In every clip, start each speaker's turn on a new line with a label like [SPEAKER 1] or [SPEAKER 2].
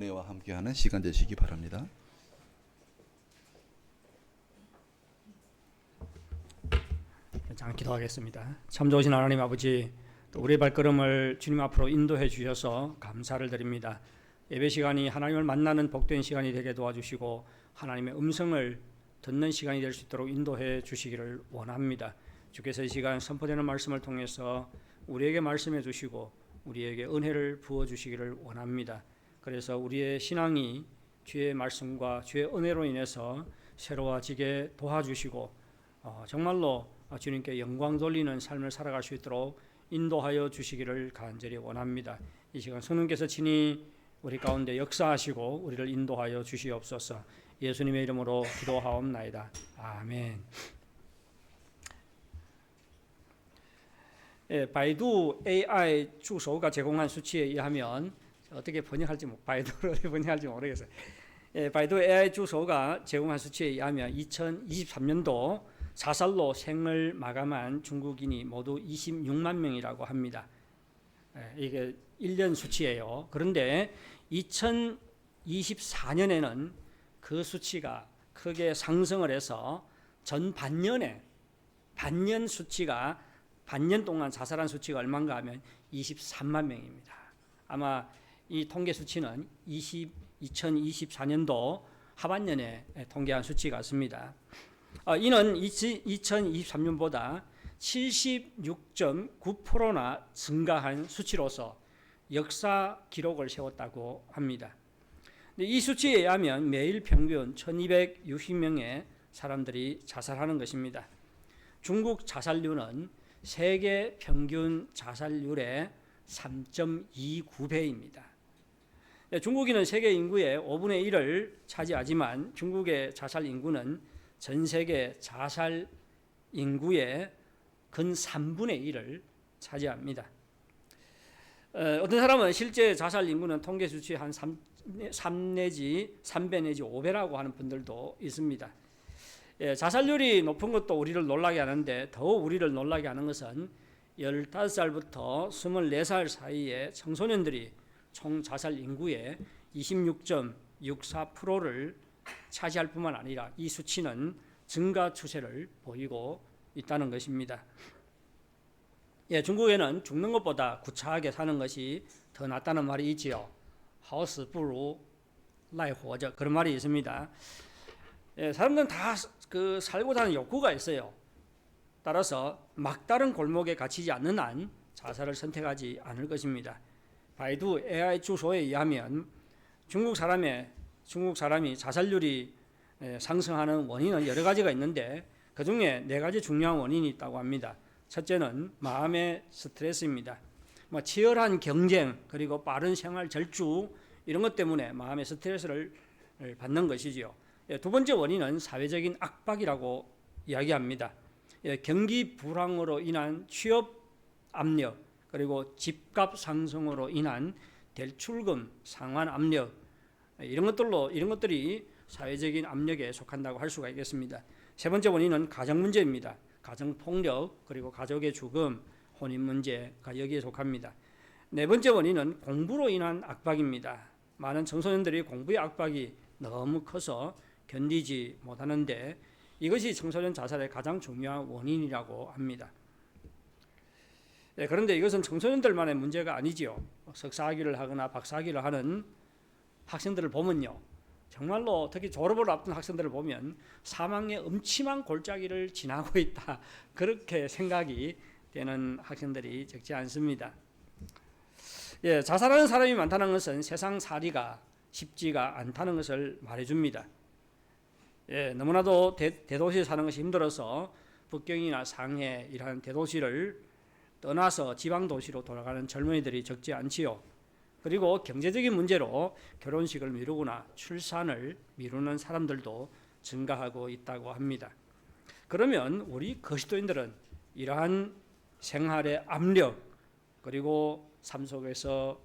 [SPEAKER 1] 은혜와 함께하는 시간 되시기 바랍니다.
[SPEAKER 2] 잠깐 기도하겠습니다. 참 좋으신 하나님 아버지, 또 우리의 발걸음을 주님 앞으로 인도해 주셔서 감사를 드립니다. 예배 시간이 하나님을 만나는 복된 시간이 되게 도와주시고 하나님의 음성을 듣는 시간이 될 수 있도록 인도해 주시기를 원합니다. 주께서 이 시간 선포되는 말씀을 통해서 우리에게 말씀해 주시고 우리에게 은혜를 부어 주시기를 원합니다. 그래서 우리의 신앙이 주의 말씀과 주의 은혜로 인해서 새로워지게 도와주시고 정말로 주님께 영광 돌리는 삶을 살아갈 수 있도록 인도하여 주시기를 간절히 원합니다. 이 시간 성령께서 친히 우리 가운데 역사하시고 우리를 인도하여 주시옵소서. 예수님의 이름으로 기도하옵나이다. 아멘. 바이두 AI 주소가 제공한 수치에 의하면 어떻게 번역할지 바이두로 번역할지 모르겠어요. 바이두 AI 주소가 제공한 수치에 의하면 2023년도 자살로 생을 마감한 중국인이 모두 26만 명이라고 합니다. 이게 1년 수치예요. 그런데 2024년에는 그 수치가 크게 상승을 해서 전 반년 수치가 반년 동안 자살한 수치가 얼마인가 하면 23만 명입니다. 아마 이 통계 수치는 2024년도 하반년에 통계한 수치 같습니다. 이는 2023년보다 76.9%나 증가한 수치로서 역사 기록을 세웠다고 합니다. 이 수치에 의하면 매일 평균 1260명의 사람들이 자살하는 것입니다. 중국 자살률은 세계 평균 자살률의 3.29배입니다. 중국인은 세계 인구의 5분의 1을 차지하지만 중국의 자살 인구는 전 세계 자살 인구의 근 3분의 1을 차지합니다. 어떤 사람은 실제 자살 인구는 통계 수치 한 3 내지 3배 내지 5배라고 하는 분들도 있습니다. 자살률이 높은 것도 우리를 놀라게 하는데 더 우리를 놀라게 하는 것은 15살부터 24살 사이의 청소년들이 총 자살 인구의 26.64%를 차지할 뿐만 아니라 이 수치는 증가 추세를 보이고 있다는 것입니다. 중국에는 죽는 것보다 구차하게 사는 것이 더 낫다는 말이 있지요. 好死不如赖活着 그런 말이 있습니다. 사람들은 다 살고자 하는 욕구가 있어요. 따라서 막다른 골목에 갇히지 않는 한 자살을 선택하지 않을 것입니다. 바이두 AI 주소에 의하면 중국 사람이 자살률이 상승하는 원인은 여러 가지가 있는데 그 중에 4가지 중요한 원인이 있다고 합니다. 첫째는 마음의 스트레스입니다. 치열한 경쟁 그리고 빠른 생활 절주 이런 것 때문에 마음의 스트레스를 받는 것이지요. 두 번째 원인은 사회적인 압박이라고 이야기합니다. 경기 불황으로 인한 취업 압력 그리고 집값 상승으로 인한 대출금 상환 압력 이런 것들이 사회적인 압력에 속한다고 할 수가 있겠습니다. 세 번째 원인은 가정 문제입니다. 가정 폭력 그리고 가족의 죽음, 혼인 문제가 여기에 속합니다. 네 번째 원인은 공부로 인한 압박입니다. 많은 청소년들이 공부의 압박이 너무 커서 견디지 못하는데 이것이 청소년 자살의 가장 중요한 원인이라고 합니다. 그런데 이것은 청소년들만의 문제가 아니지요. 석사학위를 하거나 박사학위를 하는 학생들을 보면요. 정말로 특히 졸업을 앞둔 학생들을 보면 사망의 음침한 골짜기를 지나고 있다. 그렇게 생각이 되는 학생들이 적지 않습니다. 자살하는 사람이 많다는 것은 세상 살이가 쉽지가 않다는 것을 말해줍니다. 너무나도 대도시에 사는 것이 힘들어서 북경이나 상해 이러한 대도시를 떠나서 지방도시로 돌아가는 젊은이들이 적지 않지요. 그리고 경제적인 문제로 결혼식을 미루거나 출산을 미루는 사람들도 증가하고 있다고 합니다. 그러면 우리 그리스도인들은 이러한 생활의 압력 그리고 삶 속에서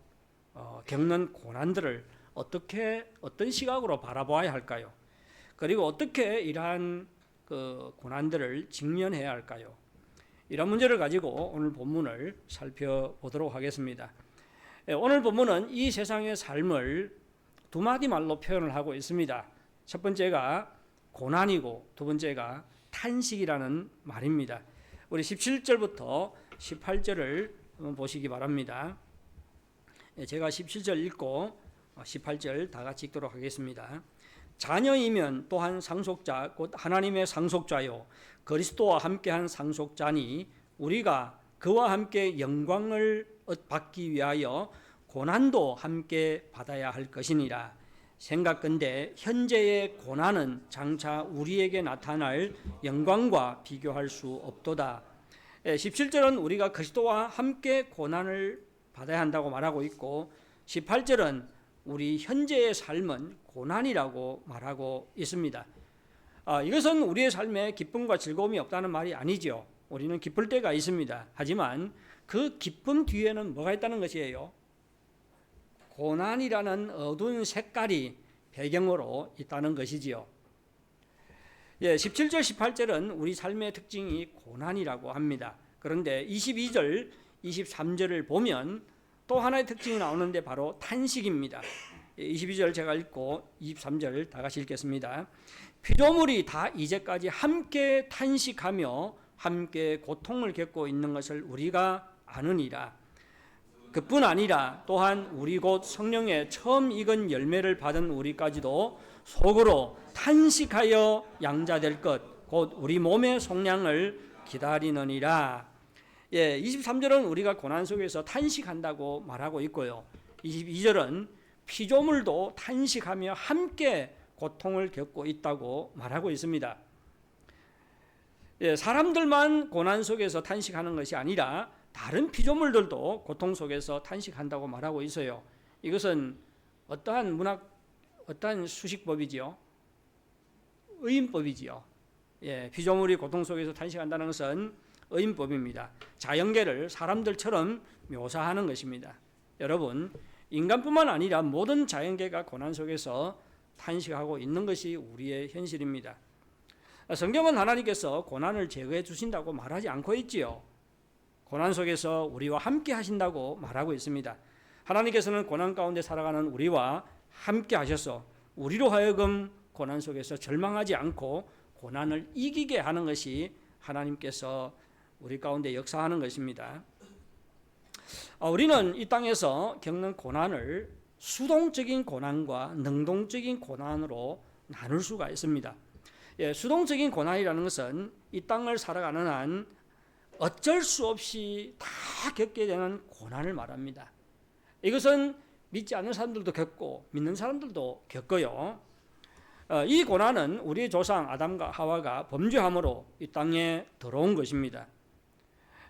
[SPEAKER 2] 겪는 고난들을 어떤 시각으로 바라보아야 할까요? 그리고 어떻게 이러한 고난들을 직면해야 할까요? 이런 문제를 가지고 오늘 본문을 살펴보도록 하겠습니다. 오늘 본문은 이 세상의 삶을 두 마디 말로 표현을 하고 있습니다. 첫 번째가 고난이고 두 번째가 탄식이라는 말입니다. 우리 17절부터 18절을 한번 보시기 바랍니다. 제가 17절 읽고 18절 다 같이 읽도록 하겠습니다. 자녀이면 또한 상속자 곧 하나님의 상속자요 그리스도와 함께한 상속자니 우리가 그와 함께 영광을 받기 위하여 고난도 함께 받아야 할 것이니라. 생각건대 현재의 고난은 장차 우리에게 나타날 영광과 비교할 수 없도다. 17절은 우리가 그리스도와 함께 고난을 받아야 한다고 말하고 있고 18절은 우리 현재의 삶은 고난이라고 말하고 있습니다. 이것은 우리의 삶에 기쁨과 즐거움이 없다는 말이 아니죠. 우리는 기쁠 때가 있습니다. 하지만 그 기쁨 뒤에는 뭐가 있다는 것이에요? 고난이라는 어두운 색깔이 배경으로 있다는 것이지요. 17절, 18절은 우리 삶의 특징이 고난이라고 합니다. 그런데 22절, 23절을 보면 또 하나의 특징이 나오는데 바로 탄식입니다. 22절 제가 읽고 23절 다 같이 읽겠습니다. 피조물이 다 이제까지 함께 탄식하며 함께 고통을 겪고 있는 것을 우리가 아느니라. 그뿐 아니라 또한 우리 곧 성령의 처음 익은 열매를 받은 우리까지도 속으로 탄식하여 양자될 것 곧 우리 몸의 속량을 기다리느니라. 23절은 우리가 고난 속에서 탄식한다고 말하고 있고요. 22절은 피조물도 탄식하며 함께 고통을 겪고 있다고 말하고 있습니다. 사람들만 고난 속에서 탄식하는 것이 아니라 다른 피조물들도 고통 속에서 탄식한다고 말하고 있어요. 이것은 어떠한 수식법이지요? 의인법이지요. 피조물이 고통 속에서 탄식한다는 것은 의인법입니다. 자연계를 사람들처럼 묘사하는 것입니다. 여러분, 인간뿐만 아니라 모든 자연계가 고난 속에서 탄식하고 있는 것이 우리의 현실입니다. 성경은 하나님께서 고난을 제거해 주신다고 말하지 않고 있지요. 고난 속에서 우리와 함께 하신다고 말하고 있습니다. 하나님께서는 고난 가운데 살아가는 우리와 함께 하셔서 우리로 하여금 고난 속에서 절망하지 않고 고난을 이기게 하는 것이 하나님께서 우리 가운데 역사하는 것입니다. 우리는 이 땅에서 겪는 고난을 수동적인 고난과 능동적인 고난으로 나눌 수가 있습니다. 수동적인 고난이라는 것은 이 땅을 살아가는 한 어쩔 수 없이 다 겪게 되는 고난을 말합니다. 이것은 믿지 않는 사람들도 겪고 믿는 사람들도 겪어요. 이 고난은 우리 조상 아담과 하와가 범죄함으로 이 땅에 들어온 것입니다.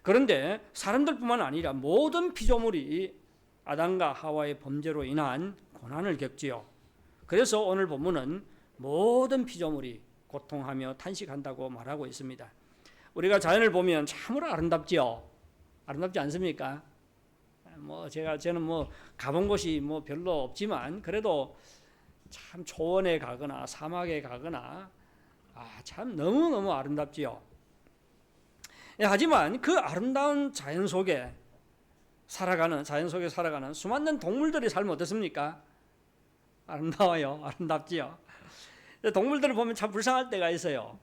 [SPEAKER 2] 그런데 사람들뿐만 아니라 모든 피조물이 아담과 하와의 범죄로 인한 고난을 겪지요. 그래서 오늘 본문은 모든 피조물이 고통하며 탄식한다고 말하고 있습니다. 우리가 자연을 보면 참으로 아름답지요. 아름답지 않습니까? 저는 가본 곳이 별로 없지만 그래도 참 초원에 가거나 사막에 가거나 참 너무너무 아름답지요. 하지만 그 아름다운 자연 속에 살아가는 수많은 동물들의 삶은 어떻습니까? 아름다워요. 아름답지요. 동물들을 보면 참 불쌍할 때가 있어요.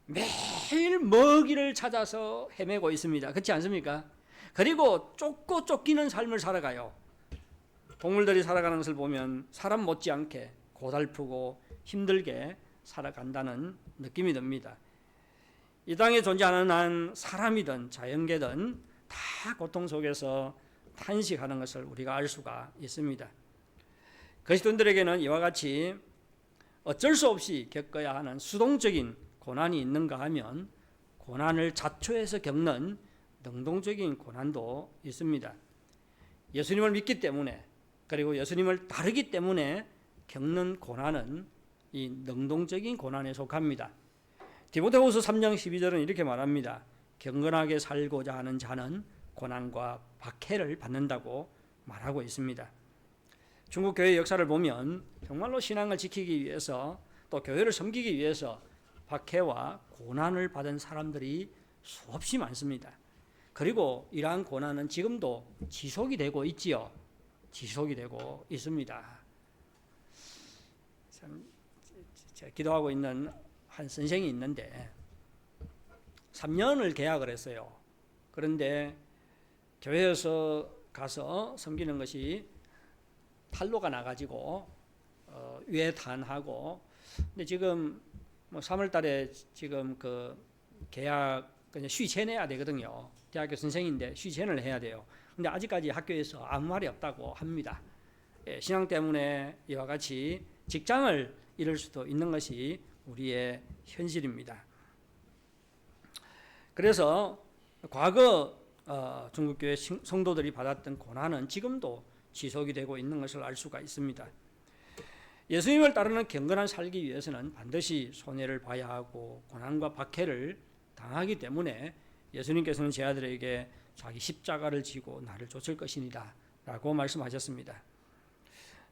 [SPEAKER 2] 매일 먹이를 찾아서 헤매고 있습니다. 그렇지 않습니까? 그리고 쫓고 쫓기는 삶을 살아가요. 동물들이 살아가는 것을 보면 사람 못지않게 고달프고 힘들게 살아간다는 느낌이 듭니다. 이 땅에 존재하는 한 사람이든 자연계든 다 고통 속에서 탄식하는 것을 우리가 알 수가 있습니다. 그리스도인들에게는 이와 같이 어쩔 수 없이 겪어야 하는 수동적인 고난이 있는가 하면 고난을 자초해서 겪는 능동적인 고난도 있습니다. 예수님을 믿기 때문에 그리고 예수님을 따르기 때문에 겪는 고난은 이 능동적인 고난에 속합니다. 디모데후서 3장 12절은 이렇게 말합니다. 경건하게 살고자 하는 자는 고난과 박해를 받는다고 말하고 있습니다. 중국 교회 역사를 보면 정말로 신앙을 지키기 위해서 또 교회를 섬기기 위해서 박해와 고난을 받은 사람들이 수없이 많습니다. 그리고 이러한 고난은 지금도 지속이 되고 있지요. 지속이 되고 있습니다. 제가 기도하고 있는 한 선생이 있는데 3년을 계약을 했어요. 그런데 교회에서 가서 섬기는 것이 탈로가 나가지고 외탄하고, 근데 지금 뭐 3월달에 지금 그 계약 그냥续签해야 되거든요. 대학교 선생인데续签을 해야 돼요. 근데 아직까지 학교에서 아무 말이 없다고 합니다. 예, 신앙 때문에 이와 같이 직장을 잃을 수도 있는 것이 우리의 현실입니다. 그래서 과거 중국교회 성도들이 받았던 고난은 지금도 지속이 되고 있는 것을 알 수가 있습니다. 예수님을 따르는 경건한 살기 위해서는 반드시 손해를 봐야 하고 고난과 박해를 당하기 때문에 예수님께서는 제 아들에게 자기 십자가를 지고 나를 쫓을 것이니라 라고 말씀하셨습니다.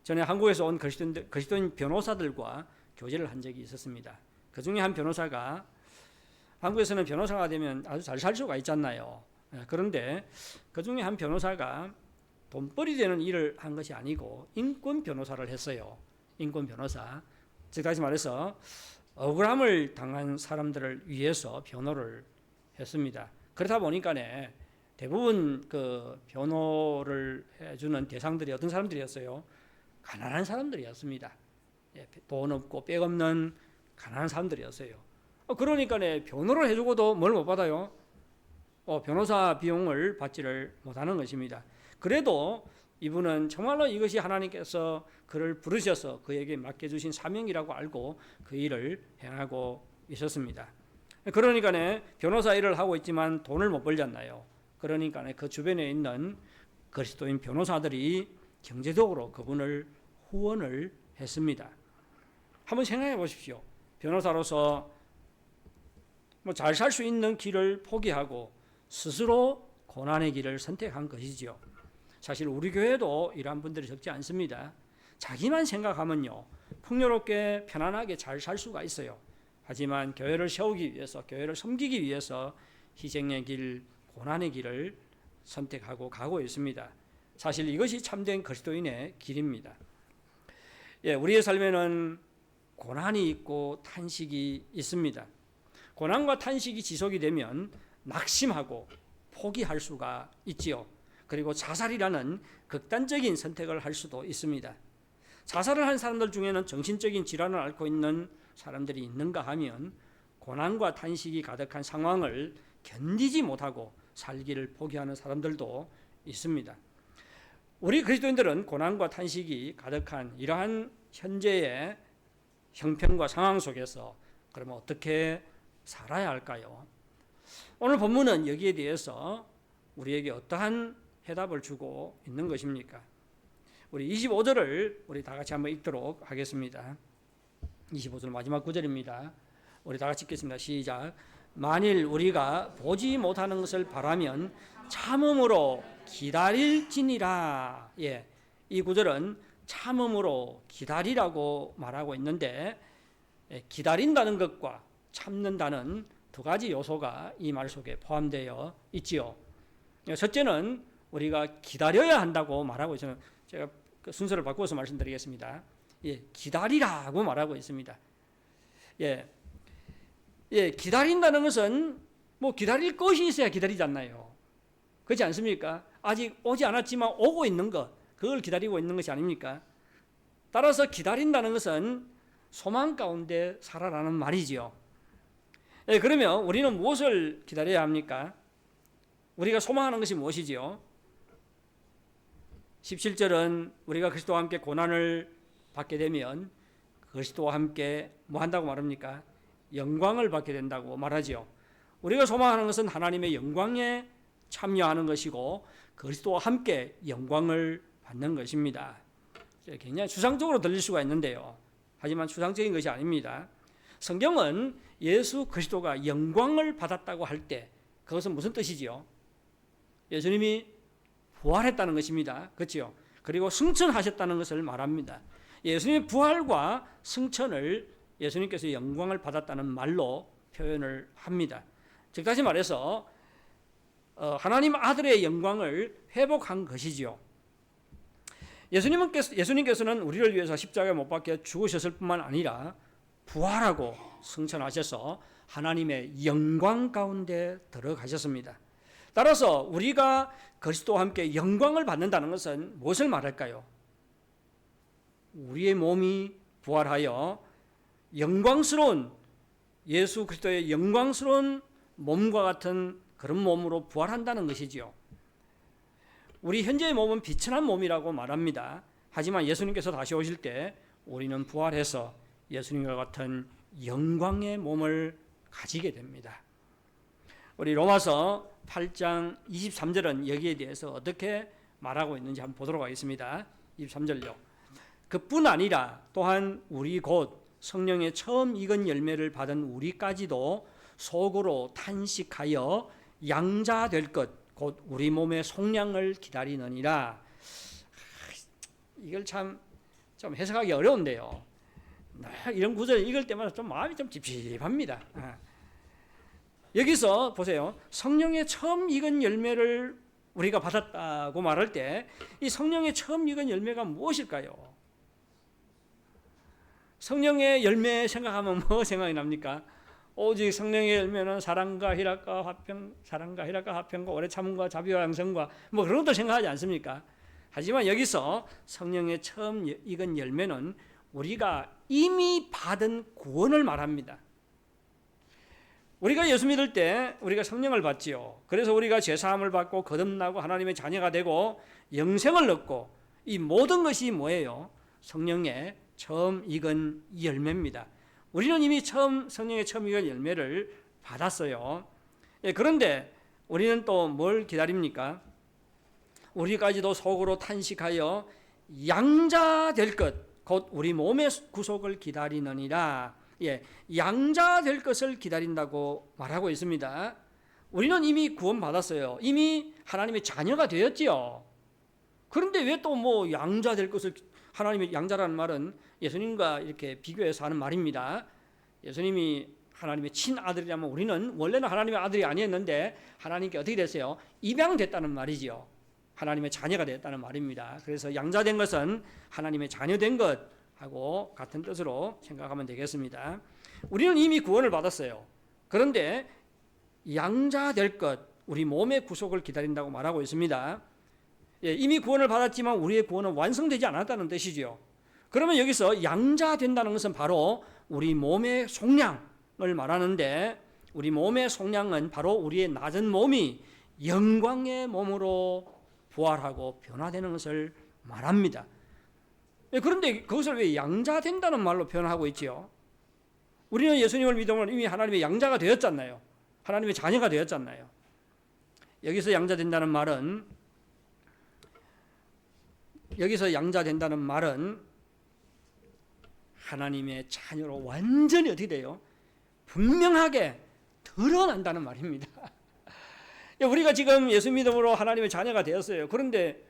[SPEAKER 2] 전에 한국에서 온 그리스도인 변호사들과 교제를 한 적이 있었습니다. 그 중에 한 변호사가, 한국에서는 변호사가 되면 아주 잘 살 수가 있잖아요. 그런데 그 중에 한 변호사가 돈벌이 되는 일을 한 것이 아니고 인권 변호사를 했어요. 인권 변호사. 즉 다시 말해서 억울함을 당한 사람들을 위해서 변호를 했습니다. 그러다 보니까 대부분 그 변호를 해주는 대상들이 어떤 사람들이었어요? 가난한 사람들이었습니다. 돈 없고 빽 없는 가난한 사람들이었어요. 그러니까 변호를 해주고도 뭘 못 받아요? 변호사 비용을 받지를 못하는 것입니다. 그래도 이분은 정말로 이것이 하나님께서 그를 부르셔서 그에게 맡겨주신 사명이라고 알고 그 일을 행하고 있었습니다. 그러니까 변호사 일을 하고 있지만 돈을 못 벌잖아요. 그러니까 그 주변에 있는 그리스도인 변호사들이 경제적으로 그분을 후원을 했습니다. 한번 생각해 보십시오. 변호사로서 잘 살 수 있는 길을 포기하고 스스로 고난의 길을 선택한 것이지요. 사실 우리 교회도 이러한 분들이 적지 않습니다. 자기만 생각하면요, 풍요롭게 편안하게 잘 살 수가 있어요. 하지만 교회를 세우기 위해서, 교회를 섬기기 위해서 희생의 길, 고난의 길을 선택하고 가고 있습니다. 사실 이것이 참된 그리스도인의 길입니다. 우리의 삶에는 고난이 있고 탄식이 있습니다. 고난과 탄식이 지속이 되면 낙심하고 포기할 수가 있지요. 그리고 자살이라는 극단적인 선택을 할 수도 있습니다. 자살을 한 사람들 중에는 정신적인 질환을 앓고 있는 사람들이 있는가 하면 고난과 탄식이 가득한 상황을 견디지 못하고 살기를 포기하는 사람들도 있습니다. 우리 그리스도인들은 고난과 탄식이 가득한 이러한 현재의 형편과 상황 속에서 그러면 어떻게 살아야 할까요? 오늘 본문은 여기에 대해서 우리에게 어떠한 해답을 주고 있는 것입니까? 우리 25절을 우리 다 같이 한번 읽도록 하겠습니다. 25절 마지막 구절입니다. 우리 다 같이 읽겠습니다. 시작. 만일 우리가 보지 못하는 것을 바라면 참음으로 기다릴지니라. 이 구절은 참음으로 기다리라고 말하고 있는데, 기다린다는 것과 참는다는 두 가지 요소가 이 말 속에 포함되어 있지요. 첫째는 우리가 기다려야 한다고 말하고 있어요. 제가 그 순서를 바꾸어서 말씀드리겠습니다. 기다리라고 말하고 있습니다. 기다린다는 것은 뭐 기다릴 것이 있어야 기다리지 않나요? 그렇지 않습니까? 아직 오지 않았지만 오고 있는 것, 그걸 기다리고 있는 것이 아닙니까? 따라서 기다린다는 것은 소망 가운데 살아라는 말이지요. 그러면 우리는 무엇을 기다려야 합니까? 우리가 소망하는 것이 무엇이지요? 17절은 우리가 그리스도와 함께 고난을 받게 되면 그리스도와 함께 뭐 한다고 말합니까? 영광을 받게 된다고 말하지요. 우리가 소망하는 것은 하나님의 영광에 참여하는 것이고 그리스도와 함께 영광을 받는 것입니다. 굉장히 추상적으로 들릴 수가 있는데요. 하지만 추상적인 것이 아닙니다. 성경은 예수 그리스도가 영광을 받았다고 할 때 그것은 무슨 뜻이지요? 예수님이 부활했다는 것입니다. 그렇죠? 그리고 승천하셨다는 것을 말합니다. 예수님의 부활과 승천을 예수님께서 영광을 받았다는 말로 표현을 합니다. 즉 다시 말해서 하나님 아들의 영광을 회복한 것이지요. 예수님께서는 우리를 위해서 십자가에 못 박혀 죽으셨을 뿐만 아니라 부활하고 승천하셔서 하나님의 영광 가운데 들어가셨습니다. 따라서 우리가 그리스도와 함께 영광을 받는다는 것은 무엇을 말할까요? 우리의 몸이 부활하여 영광스러운 예수 그리스도의 영광스러운 몸과 같은 그런 몸으로 부활한다는 것이지요. 우리 현재의 몸은 비천한 몸이라고 말합니다. 하지만 예수님께서 다시 오실 때 우리는 부활해서 예수님과 같은 영광의 몸을 가지게 됩니다. 우리 로마서 8장 23절은 여기에 대해서 어떻게 말하고 있는지 한번 보도록 하겠습니다. 23절요. 그뿐 아니라 또한 우리 곧 성령의 처음 익은 열매를 받은 우리까지도 속으로 탄식하여 양자 될 것 곧 우리 몸의 속량을 기다리느니라. 이걸 참 좀 해석하기 어려운데요. 이런 구절을 읽을 때마다 좀 마음이 좀 찝찝합니다. 여기서 보세요. 성령의 처음 익은 열매를 우리가 받았다고 말할 때 이 성령의 처음 익은 열매가 무엇일까요? 성령의 열매 생각하면 뭐 생각이 납니까? 오직 성령의 열매는 사랑과 희락과 화평과 오래 참음과 자비와 양성과 뭐 그런 것도 생각하지 않습니까? 하지만 여기서 성령의 처음 익은 열매는 우리가 이미 받은 구원을 말합니다. 우리가 예수 믿을 때 우리가 성령을 받지요. 그래서 우리가 죄사함을 받고 거듭나고 하나님의 자녀가 되고 영생을 얻고 이 모든 것이 뭐예요? 성령의 처음 익은 열매입니다. 우리는 이미 성령의 처음 익은 열매를 받았어요. 그런데 우리는 또 뭘 기다립니까? 우리까지도 속으로 탄식하여 양자 될 것 곧 우리 몸의 구속을 기다리느니라. 양자 될 것을 기다린다고 말하고 있습니다. 우리는 이미 구원받았어요. 이미 하나님의 자녀가 되었지요. 그런데 왜 또 뭐 양자 될 것을, 하나님의 양자라는 말은 예수님과 이렇게 비교해서 하는 말입니다. 예수님이 하나님의 친아들이라면 우리는 원래는 하나님의 아들이 아니었는데 하나님께 어떻게 됐어요? 입양됐다는 말이지요. 하나님의 자녀가 됐다는 말입니다. 그래서 양자된 것은 하나님의 자녀된 것하고 같은 뜻으로 생각하면 되겠습니다. 우리는 이미 구원을 받았어요. 그런데 양자될 것, 우리 몸의 구속을 기다린다고 말하고 있습니다. 이미 구원을 받았지만 우리의 구원은 완성되지 않았다는 뜻이죠. 그러면 여기서 양자된다는 것은 바로 우리 몸의 속량을 말하는데, 우리 몸의 속량은 바로 우리의 낮은 몸이 영광의 몸으로 부활하고 변화되는 것을 말합니다. 그런데 그것을 왜 양자된다는 말로 표현하고 있지요? 우리는 예수님을 믿으면 이미 하나님의 양자가 되었잖아요. 하나님의 자녀가 되었잖아요. 여기서 양자된다는 말은 하나님의 자녀로 완전히 어떻게 돼요? 분명하게 드러난다는 말입니다. 우리가 지금 예수 믿음으로 하나님의 자녀가 되었어요. 그런데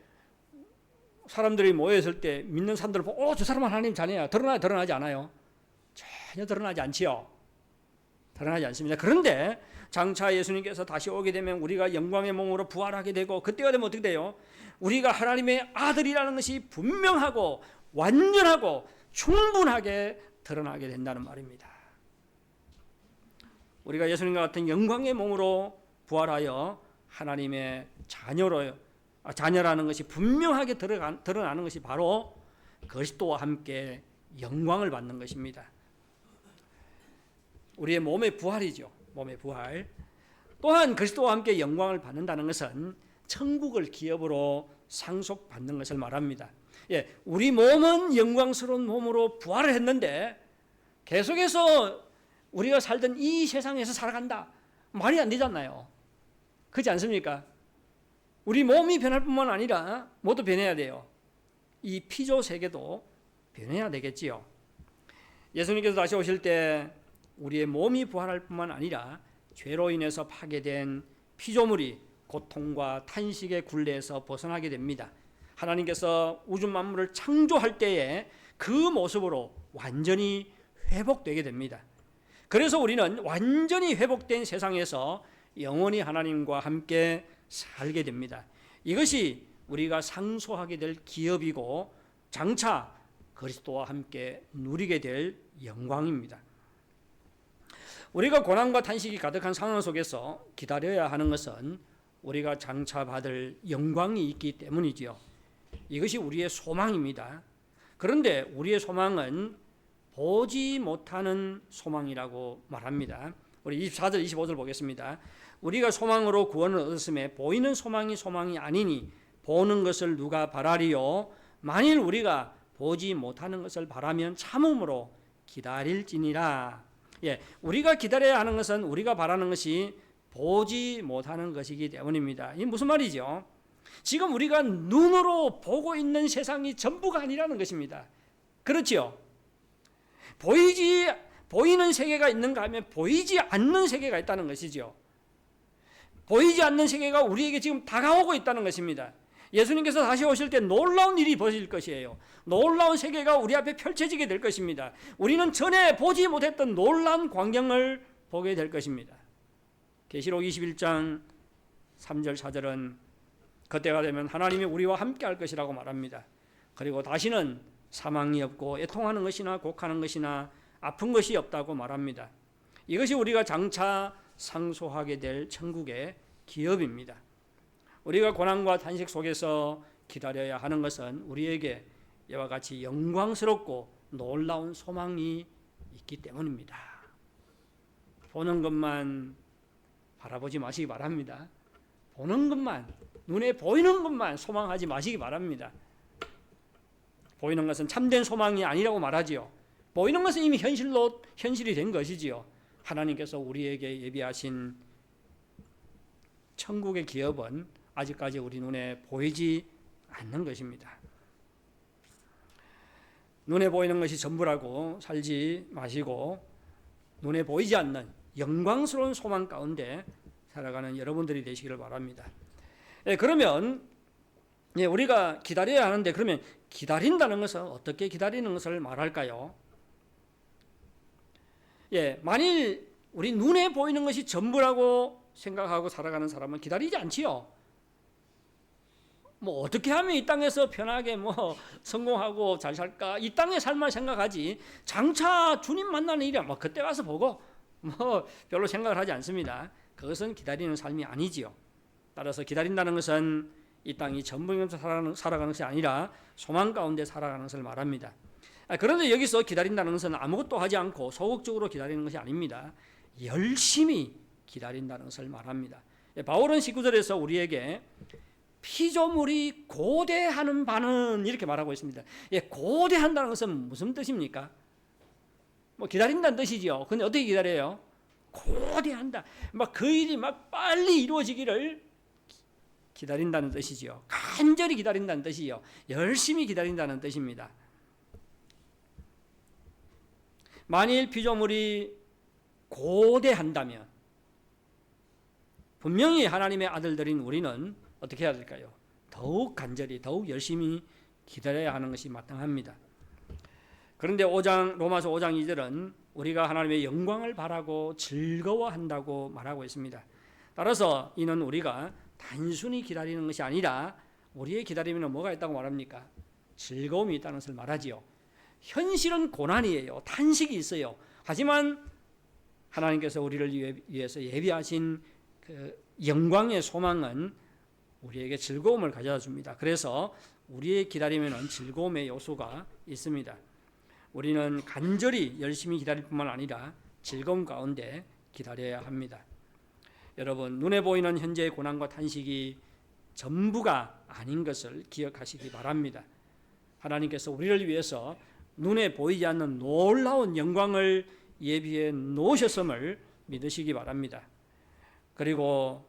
[SPEAKER 2] 사람들이 모여있을 때 믿는 사람들을 보고 저 사람은 하나님 자녀야. 드러나지 않아요? 전혀 드러나지 않지요. 드러나지 않습니다. 그런데 장차 예수님께서 다시 오게 되면 우리가 영광의 몸으로 부활하게 되고, 그때가 되면 어떻게 돼요? 우리가 하나님의 아들이라는 것이 분명하고 완전하고 충분하게 드러나게 된다는 말입니다. 우리가 예수님과 같은 영광의 몸으로 부활하여 하나님의 자녀라는 것이 분명하게 드러나는 것이 바로 그리스도와 함께 영광을 받는 것입니다. 우리의 몸의 부활이죠. 몸의 부활. 또한 그리스도와 함께 영광을 받는다는 것은 천국을 기업으로 상속받는 것을 말합니다. 우리 몸은 영광스러운 몸으로 부활을 했는데 계속해서 우리가 살던 이 세상에서 살아간다. 말이 안 되잖아요. 그렇지 않습니까? 우리 몸이 변할 뿐만 아니라 모두 변해야 돼요. 이 피조 세계도 변해야 되겠지요. 예수님께서 다시 오실 때 우리의 몸이 부활할 뿐만 아니라 죄로 인해서 파괴된 피조물이 고통과 탄식의 굴레에서 벗어나게 됩니다. 하나님께서 우주 만물을 창조할 때에 그 모습으로 완전히 회복되게 됩니다. 그래서 우리는 완전히 회복된 세상에서 영원히 하나님과 함께 살게 됩니다. 이것이 우리가 상속하게 될 기업이고, 장차 그리스도와 함께 누리게 될 영광입니다. 우리가 고난과 탄식이 가득한 상황 속에서 기다려야 하는 것은 우리가 장차 받을 영광이 있기 때문이지요. 이것이 우리의 소망입니다. 그런데 우리의 소망은 보지 못하는 소망이라고 말합니다. 우리 24절 25절 보겠습니다. 우리가 소망으로 구원을 얻었음에 보이는 소망이 아니니 보는 것을 누가 바라리요. 만일 우리가 보지 못하는 것을 바라면 참음으로 기다릴지니라. 우리가 기다려야 하는 것은 우리가 바라는 것이 보지 못하는 것이기 때문입니다. 이게 무슨 말이죠? 지금 우리가 눈으로 보고 있는 세상이 전부가 아니라는 것입니다. 그렇지요? 보이는 세계가 있는가 하면 보이지 않는 세계가 있다는 것이죠. 보이지 않는 세계가 우리에게 지금 다가오고 있다는 것입니다. 예수님께서 다시 오실 때 놀라운 일이 벌어질 것이에요. 놀라운 세계가 우리 앞에 펼쳐지게 될 것입니다. 우리는 전에 보지 못했던 놀라운 광경을 보게 될 것입니다. 계시록 21장 3절 4절은 그때가 되면 하나님이 우리와 함께 할 것이라고 말합니다. 그리고 다시는 사망이 없고 애통하는 것이나 곡하는 것이나 아픈 것이 없다고 말합니다. 이것이 우리가 장차 상소하게 될 천국의 기업입니다. 우리가 고난과 탄식 속에서 기다려야 하는 것은 우리에게 이와 같이 영광스럽고 놀라운 소망이 있기 때문입니다. 보는 것만 바라보지 마시기 바랍니다. 보는 것만, 눈에 보이는 것만 소망하지 마시기 바랍니다. 보이는 것은 참된 소망이 아니라고 말하지요. 보이는 것은 이미 현실이 된 것이지요. 하나님께서 우리에게 예비하신 천국의 기업은 아직까지 우리 눈에 보이지 않는 것입니다. 눈에 보이는 것이 전부라고 살지 마시고 눈에 보이지 않는 영광스러운 소망 가운데 살아가는 여러분들이 되시기를 바랍니다. 그러면 우리가 기다려야 하는데, 그러면 기다린다는 것은 어떻게 기다리는 것을 말할까요? 만일 우리 눈에 보이는 것이 전부라고 생각하고 살아가는 사람은 기다리지 않지요. 어떻게 하면 이 땅에서 편하게 성공하고 잘 살까? 이 땅의 삶만 생각하지 장차 주님 만나는 일이야 그때 가서 보고 별로 생각을 하지 않습니다. 그것은 기다리는 삶이 아니지요. 따라서 기다린다는 것은 이 땅이 전부면서 살아가는 것이 아니라 소망 가운데 살아가는 것을 말합니다. 그런데 여기서 기다린다는 것은 아무것도 하지 않고 소극적으로 기다리는 것이 아닙니다. 열심히 기다린다는 것을 말합니다. 바울은 19절에서 우리에게 피조물이 고대하는 바는 이렇게 말하고 있습니다. 고대한다는 것은 무슨 뜻입니까? 기다린다는 뜻이죠. 근데 어떻게 기다려요? 고대한다. 그 일이 빨리 이루어지기를 기다린다는 뜻이지요. 간절히 기다린다는 뜻이요. 열심히 기다린다는 뜻입니다. 만일 피조물이 고대한다면 분명히 하나님의 아들들인 우리는 어떻게 해야 될까요? 더욱 간절히, 더욱 열심히 기다려야 하는 것이 마땅합니다. 그런데 로마서 5장 2절은 우리가 하나님의 영광을 바라고 즐거워한다고 말하고 있습니다. 따라서 이는 우리가 단순히 기다리는 것이 아니라 우리의 기다림에는 뭐가 있다고 말합니까? 즐거움이 있다는 것을 말하지요. 현실은 고난이에요. 탄식이 있어요. 하지만 하나님께서 우리를 위해서 예비하신 그 영광의 소망은 우리에게 즐거움을 가져다 줍니다. 그래서 우리의 기다림에는 즐거움의 요소가 있습니다. 우리는 간절히 열심히 기다릴 뿐만 아니라 즐거움 가운데 기다려야 합니다. 여러분, 눈에 보이는 현재의 고난과 탄식이 전부가 아닌 것을 기억하시기 바랍니다. 하나님께서 우리를 위해서 눈에 보이지 않는 놀라운 영광을 예비해 놓으셨음을 믿으시기 바랍니다. 그리고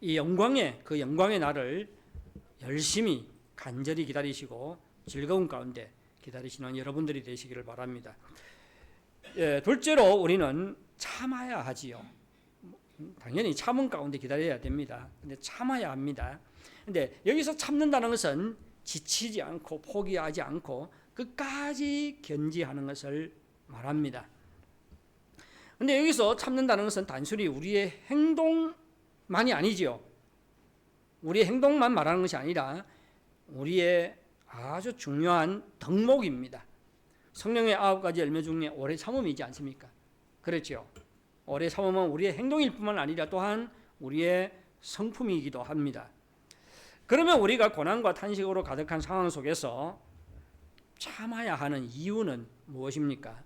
[SPEAKER 2] 이 영광의 날을 열심히 간절히 기다리시고 즐거운 가운데 기다리시는 여러분들이 되시기를 바랍니다. 둘째로 우리는 참아야 하지요. 당연히 참음 가운데 기다려야 됩니다. 근데 참아야 합니다. 근데 여기서 참는다는 것은 지치지 않고 포기하지 않고 끝까지 견지하는 것을 말합니다. 근데 여기서 참는다는 것은 단순히 우리의 행동만이 아니지요. 우리의 행동만 말하는 것이 아니라 우리의 아주 중요한 덕목입니다. 성령의 9가지 열매 중에 오래 참음이지 않습니까? 그렇죠. 오래 참음은 우리의 행동일 뿐만 아니라 또한 우리의 성품이기도 합니다. 그러면 우리가 고난과 탄식으로 가득한 상황 속에서 참아야 하는 이유는 무엇입니까?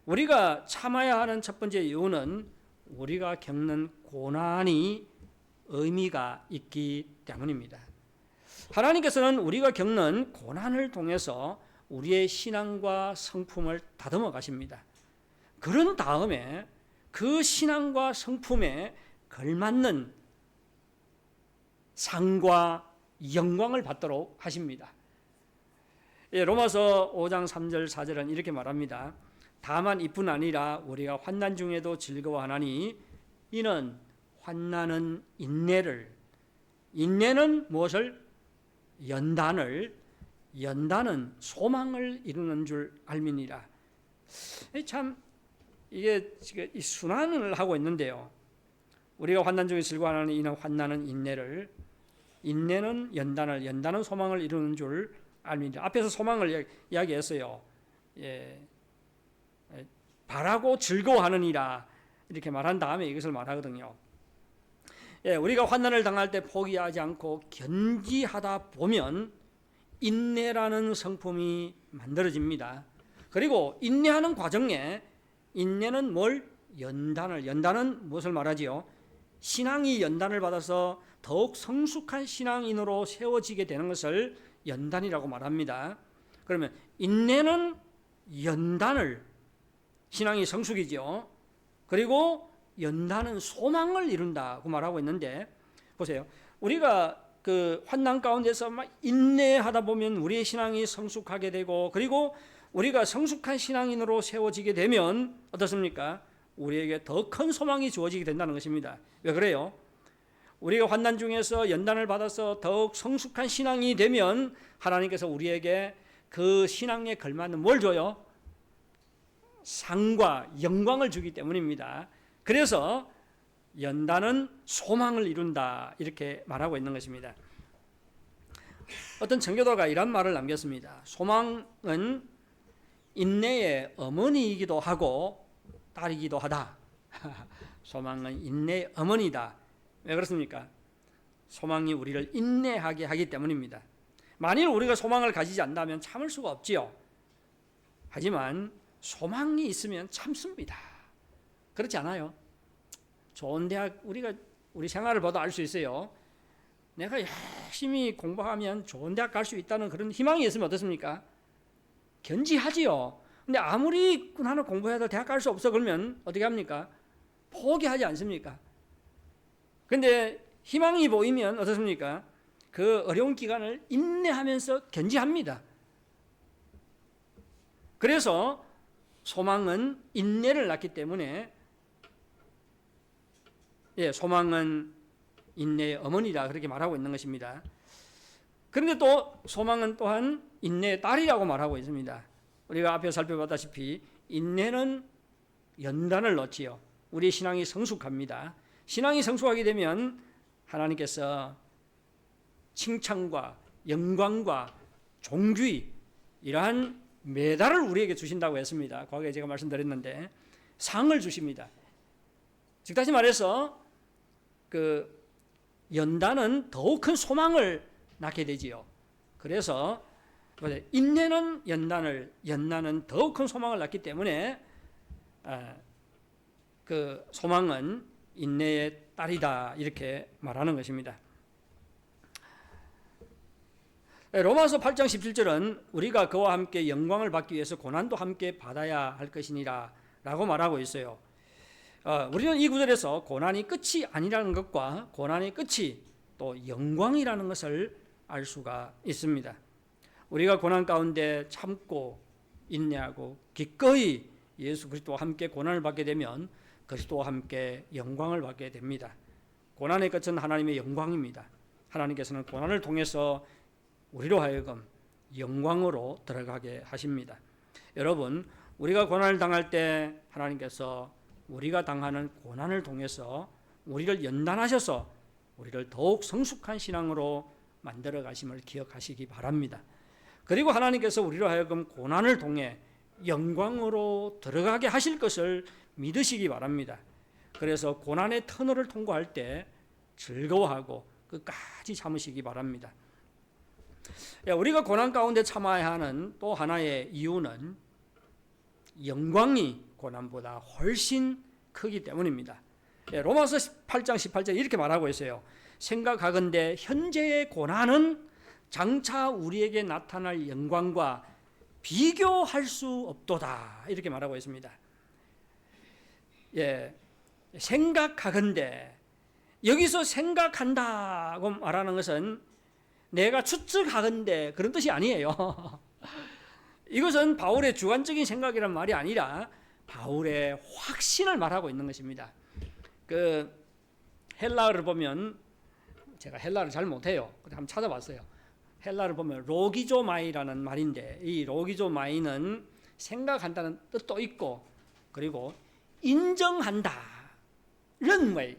[SPEAKER 2] 우리가 참아야 하는 첫 번째 이유는 우리가 겪는 고난이 의미가 있기 때문입니다. 하나님께서는 우리가 겪는 고난을 통해서 우리의 신앙과 성품을 다듬어 가십니다. 그런 다음에 그 신앙과 성품에 걸맞는 상과 영광을 받도록 하십니다. 로마서 5장 3절 4절은 이렇게 말합니다. 다만 이뿐 아니라 우리가 환난 중에도 즐거워하나니 이는 환난은 인내는 무엇을? 연단은 소망을 이루는 줄 알미니라. 참 이게 지금 이 순환을 하고 있는데요. 우리가 환난 중에 즐거워하나니 이는 환난은 인내는 연단은 소망을 이루는 줄 알미니라. 앞에서 소망을 이야기했어요. 바라고 즐거워하느니라 이렇게 말한 다음에 이것을 말하거든요. 우리가 환난을 당할 때 포기하지 않고 견지하다 보면 인내라는 성품이 만들어집니다. 그리고 인내하는 과정에 인내는 연단은 무엇을 말하지요? 신앙이 연단을 받아서 더욱 성숙한 신앙인으로 세워지게 되는 것을 연단이라고 말합니다. 그러면 인내는 신앙이 성숙이죠. 그리고 연단은 소망을 이룬다고 말하고 있는데 보세요. 우리가 그 환난 가운데서 막 인내하다 보면 우리의 신앙이 성숙하게 되고 그리고 우리가 성숙한 신앙인으로 세워지게 되면 어떻습니까? 우리에게 더 큰 소망이 주어지게 된다는 것입니다. 왜 그래요? 우리가 환난 중에서 연단을 받아서 더욱 성숙한 신앙이 되면 하나님께서 우리에게 그 신앙에 걸맞는 뭘 줘요? 상과 영광을 주기 때문입니다. 그래서 연단은 소망을 이룬다 이렇게 말하고 있는 것입니다. 어떤 청교도가 이런 말을 남겼습니다. 소망은 인내의 어머니이기도 하고 딸이기도 하다. 소망은 인내의 어머니다. 왜 그렇습니까? 소망이 우리를 인내하게 하기 때문입니다. 만일 우리가 소망을 가지지 않는다면 참을 수가 없지요. 하지만 소망이 있으면 참습니다. 그렇지 않아요? 좋은 대학 우리 생활을 봐도 알 수 있어요. 내가 열심히 공부하면 좋은 대학 갈 수 있다는 그런 희망이 있으면 어떻습니까? 견지하지요. 근데 아무리 나는 공부해도 대학 갈 수 없어 그러면 어떻게 합니까? 포기하지 않습니까? 근데 희망이 보이면 어떻습니까? 그 어려운 기간을 인내하면서 견지합니다. 그래서 소망은 인내를 낳기 때문에 소망은 인내의 어머니다 그렇게 말하고 있는 것입니다. 그런데 또 소망은 또한 인내의 딸이라고 말하고 있습니다. 우리가 앞에 살펴봤다시피 인내는 연단을 넣지요. 우리의 신앙이 성숙합니다. 신앙이 성숙하게 되면 하나님께서 칭찬과 영광과 존귀 이러한 메달을 우리에게 주신다고 했습니다. 과거에 제가 말씀드렸는데 상을 주십니다. 즉 다시 말해서 그 연단은 더욱 큰 소망을 낳게 되지요. 그래서 인내는 연단은 더욱 큰 소망을 낳기 때문에 그 소망은 인내의 딸이다 이렇게 말하는 것입니다. 로마서 8장 17절은 우리가 그와 함께 영광을 받기 위해서 고난도 함께 받아야 할 것이니라 라고 말하고 있어요. 우리는 이 구절에서 고난이 끝이 아니라는 것과 고난의 끝이 또 영광이라는 것을 알 수가 있습니다. 우리가 고난 가운데 참고 인내하고 기꺼이 예수 그리스도와 함께 고난을 받게 되면 그리스도와 함께 영광을 받게 됩니다. 고난의 끝은 하나님의 영광입니다. 하나님께서는 고난을 통해서 우리로 하여금 영광으로 들어가게 하십니다. 여러분, 우리가 고난을 당할 때 하나님께서 우리가 당하는 고난을 통해서 우리를 연단하셔서 우리를 더욱 성숙한 신앙으로 만들어 가심을 기억하시기 바랍니다. 그리고 하나님께서 우리로 하여금 고난을 통해 영광으로 들어가게 하실 것을 믿으시기 바랍니다. 그래서 고난의 터널을 통과할 때 즐거워하고 끝까지 참으시기 바랍니다. 우리가 고난 가운데 참아야 하는 또 하나의 이유는 영광이 고난보다 훨씬 크기 때문입니다. 로마서 8장 18절 이렇게 말하고 있어요. 생각하건대 현재의 고난은 장차 우리에게 나타날 영광과 비교할 수 없도다 이렇게 말하고 있습니다. 생각하건대, 여기서 생각한다고 말하는 것은 내가 추측하건대 그런 뜻이 아니에요. 이것은 바울의 주관적인 생각이란 말이 아니라 바울의 확신을 말하고 있는 것입니다. 그 헬라어를 보면, 제가 헬라어를 잘 못해요. 한번 찾아봤어요. 헬라어를 보면 로기조마이라는 말인데, 이 로기조마이는 생각한다는 뜻도 있고, 그리고 인정한다, 认为,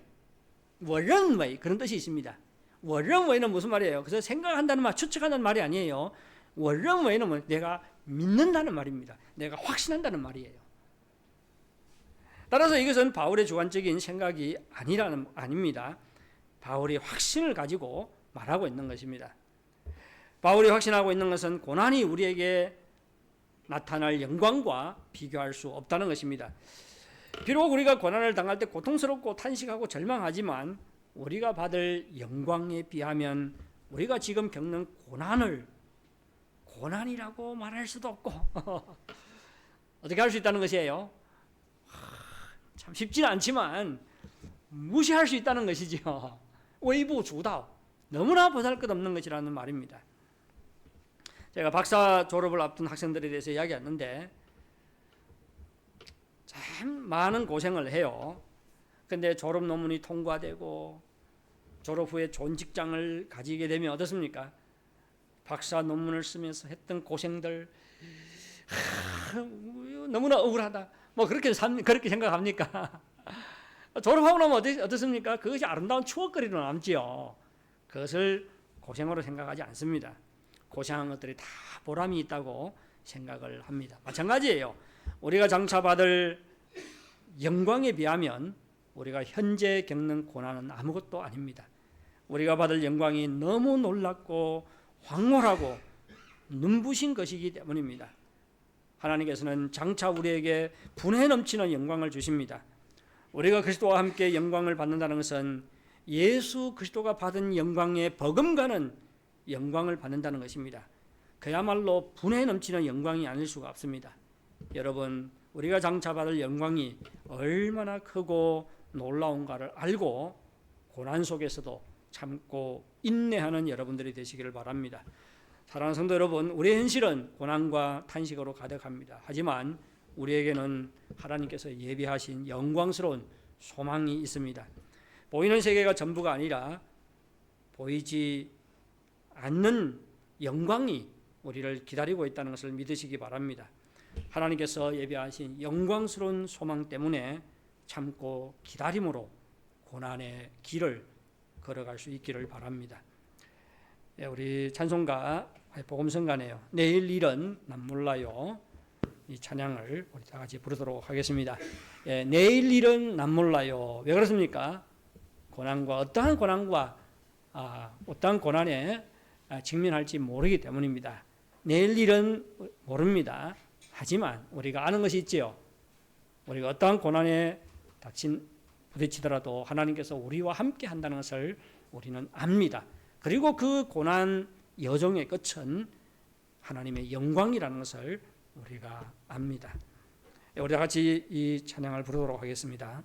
[SPEAKER 2] 我认为 그런 뜻이 있습니다. 我认为는 무슨 말이에요? 그래서 생각한다는 말, 추측한다는 말이 아니에요. 我认为는 내가 믿는다는 말입니다. 내가 확신한다는 말이에요. 따라서 이것은 바울의 주관적인 생각이 아닙니다. 바울이 확신을 가지고 말하고 있는 것입니다. 바울이 확신하고 있는 것은 고난이 우리에게 나타날 영광과 비교할 수 없다는 것입니다. 비록 우리가 고난을 당할 때 고통스럽고 탄식하고 절망하지만 우리가 받을 영광에 비하면 우리가 지금 겪는 고난을 고난이라고 말할 수도 없고 어떻게 할 수 있다는 것이에요? 참 쉽지는 않지만 무시할 수 있다는 것이죠. 외부주đạo, 너무나 보잘것없는 것이라는 말입니다. 제가 박사 졸업을 앞둔 학생들에 대해서 이야기했는데 참 많은 고생을 해요. 근데 졸업 논문이 통과되고 졸업 후에 좋은 직장을 가지게 되면 어떻습니까? 박사 논문을 쓰면서 했던 고생들 너무나 억울하다. 뭐 그렇게 생각합니까? 졸업하고 나면 어떻습니까? 그것이 아름다운 추억거리로 남지요. 그것을 고생으로 생각하지 않습니다. 고생한 것들이 다 보람이 있다고 생각을 합니다. 마찬가지예요. 우리가 장차 받을 영광에 비하면 우리가 현재 겪는 고난은 아무것도 아닙니다. 우리가 받을 영광이 너무 놀랍고 황홀하고 눈부신 것이기 때문입니다. 하나님께서는 장차 우리에게 분해 넘치는 영광을 주십니다. 우리가 그리스도와 함께 영광을 받는다는 것은 예수 그리스도가 받은 영광에 버금가는 영광을 받는다는 것입니다. 그야말로 분해 넘치는 영광이 아닐 수가 없습니다. 여러분, 우리가 장차 받을 영광이 얼마나 크고 놀라운가를 알고 고난 속에서도 참고 인내하는 여러분들이 되시기를 바랍니다. 사랑하는 성도 여러분, 우리의 현실은 고난과 탄식으로 가득합니다. 하지만 우리에게는 하나님께서 예비하신 영광스러운 소망이 있습니다. 보이는 세계가 전부가 아니라 보이지 않는 영광이 우리를 기다리고 있다는 것을 믿으시기 바랍니다. 하나님께서 예비하신 영광스러운 소망 때문에 참고 기다림으로 고난의 길을 걸어갈 수 있기를 바랍니다. 우리 찬송가 복음성가네요. 내일 일은 난 몰라요. 이 찬양을 우리 다 같이 부르도록 하겠습니다. 내일 일은 난 몰라요. 왜 그렇습니까? 어떠한 고난에 직면할지 모르기 때문입니다. 내일 일은 모릅니다. 하지만 우리가 아는 것이 있지요. 우리가 어떠한 고난에 부딪히더라도 하나님께서 우리와 함께 한다는 것을 우리는 압니다. 그리고 그 고난 여정의 끝은 하나님의 영광이라는 것을 우리가 압니다. 우리 다 같이 이 찬양을 부르도록 하겠습니다.